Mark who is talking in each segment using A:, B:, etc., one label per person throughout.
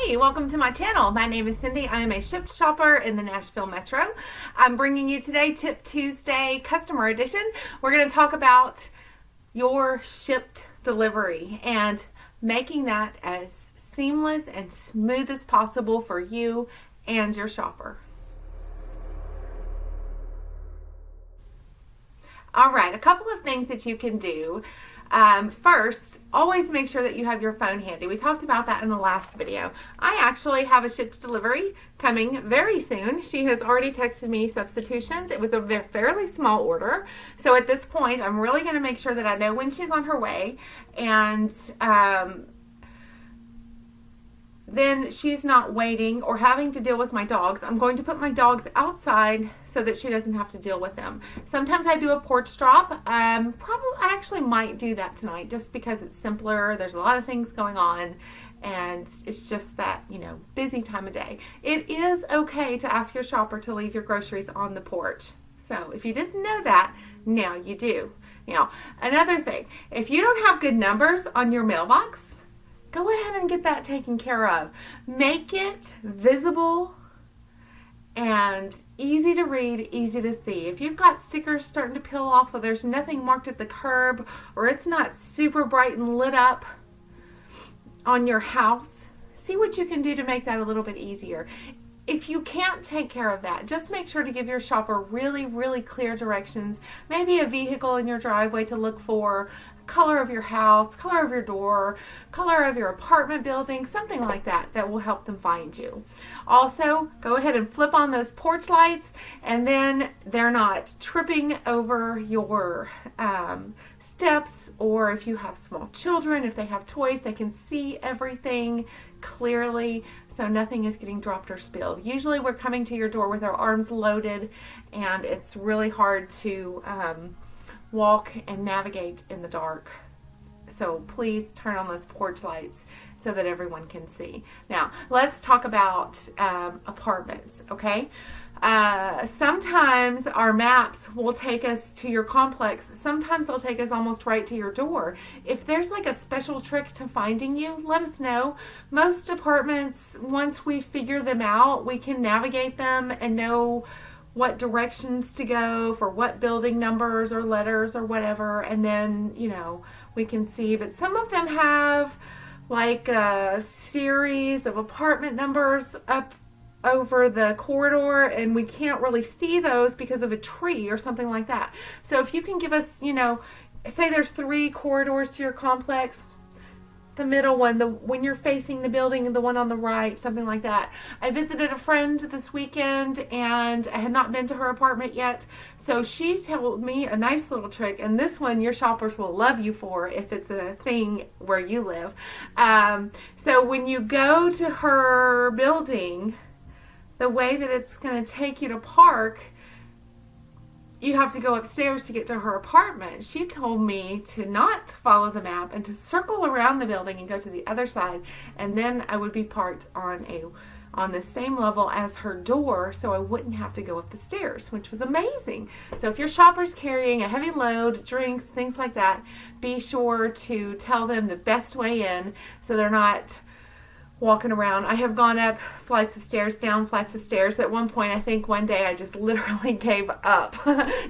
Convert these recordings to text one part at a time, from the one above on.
A: Hey, welcome to my channel. My name is Cindy. I am a Shipt shopper in the Nashville Metro. I'm bringing you today Tip Tuesday Customer Edition. We're going to talk about your Shipt delivery and making that as seamless and smooth as possible for you and your shopper. All right, a couple of things that you can do. First, always make sure that you have your phone handy. We talked about that in the last video. I actually have a Shipt delivery coming very soon. She has already texted me substitutions. It was a fairly small order. So at this point, I'm really going to make sure that I know when she's on her way, and then she's not waiting or having to deal with my dogs. I'm going to put my dogs outside so that she doesn't have to deal with them. Sometimes I do a porch drop. I actually might do that tonight just because it's simpler. There's a lot of things going on and it's just that, busy time of day. It is okay to ask your shopper to leave your groceries on the porch. So if you didn't know that, now you do. Now, another thing, if you don't have good numbers on your mailbox, go ahead and get that taken care of. Make it visible and easy to read, easy to see. If you've got stickers starting to peel off or there's nothing marked at the curb or it's not super bright and lit up on your house, see what you can do to make that a little bit easier. If you can't take care of that, just make sure to give your shopper really, really clear directions. Maybe a vehicle in your driveway to look for, color of your house, color of your door, color of your apartment building, something like that will help them find you. Also, go ahead and flip on those porch lights, and then they're not tripping over your steps, or if you have small children, if they have toys, they can see everything clearly, so nothing is getting dropped or spilled. Usually we're coming to your door with our arms loaded, and it's really hard to walk and navigate in the dark. So please turn on those porch lights so that everyone can see. Now, let's talk about apartments, okay? Sometimes our maps will take us to your complex. Sometimes they'll take us almost right to your door. If there's like a special trick to finding you, let us know. Most apartments, once we figure them out, we can navigate them and know what directions to go for what building numbers or letters or whatever, and then we can see. But some of them have like a series of apartment numbers up over the corridor, and we can't really see those because of a tree or something like that. So if you can give us, say there's 3 corridors to your complex, the middle one, when you're facing the building, the one on the right, something like that. I visited a friend this weekend and I had not been to her apartment yet, so she told me a nice little trick, and this one your shoppers will love you for if it's a thing where you live. So when you go to her building, the way that it's going to take you to park, you have to go upstairs to get to her apartment. She told me to not follow the map and to circle around the building and go to the other side, and then I would be parked on the same level as her door, so I wouldn't have to go up the stairs, which was amazing. So if your shopper's carrying a heavy load, drinks, things like that, be sure to tell them the best way in so they're not walking around. I have gone up flights of stairs, down flights of stairs. At one point, I think one day I just literally gave up.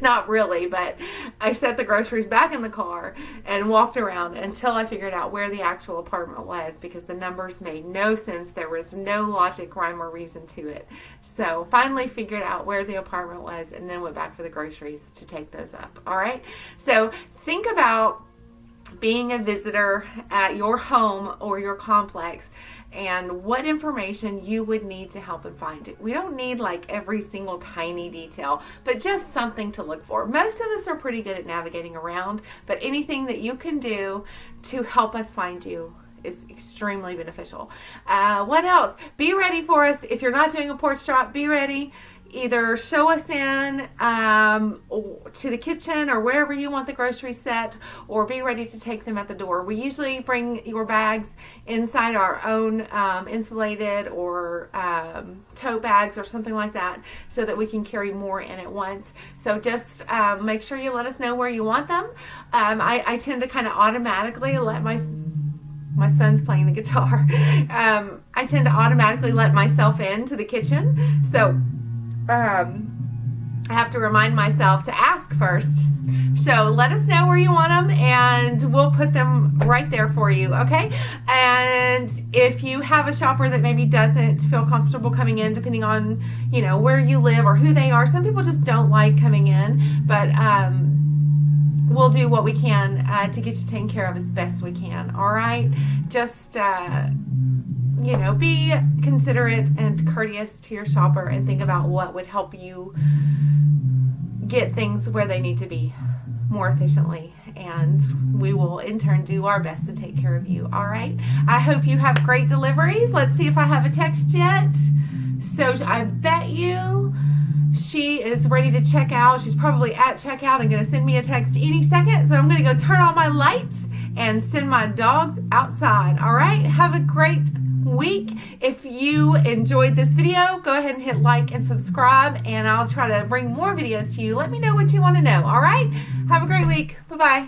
A: Not really, but I set the groceries back in the car and walked around until I figured out where the actual apartment was, because the numbers made no sense. There was no logic, rhyme, or reason to it. So finally figured out where the apartment was and then went back for the groceries to take those up. All right. So think about being a visitor at your home or your complex and what information you would need to help and find it. We don't need like every single tiny detail, but just something to look for. Most of us are pretty good at navigating around, but anything that you can do to help us find you is extremely beneficial. What else? Be ready for us. If you're not doing a porch drop, be ready. Either show us in to the kitchen or wherever you want the groceries set, or be ready to take them at the door. We usually bring your bags inside our own insulated or tote bags or something like that, so that we can carry more in at once. So just make sure you let us know where you want them. I tend to kind of automatically let my my son's playing the guitar. I tend to automatically let myself into the kitchen. So I have to remind myself to ask first. So let us know where you want them and we'll put them right there for you, okay? And if you have a shopper that maybe doesn't feel comfortable coming in, depending on, you know, where you live or who they are, some people just don't like coming in, but we'll do what we can to get you taken care of as best we can, all right? Just, you know, be considerate and courteous to your shopper and think about what would help you get things where they need to be more efficiently, and we will in turn do our best to take care of you, all right? I hope you have great deliveries. Let's see if I have a text yet. So I bet you she is ready to check out. She's probably at checkout and gonna send me a text any second, so I'm gonna go turn on my lights and send my dogs outside, all right? Have a great week. If you enjoyed this video, go ahead and hit like and subscribe, and I'll try to bring more videos to you. Let me know what you want to know, all right? Have a great week. Bye-bye.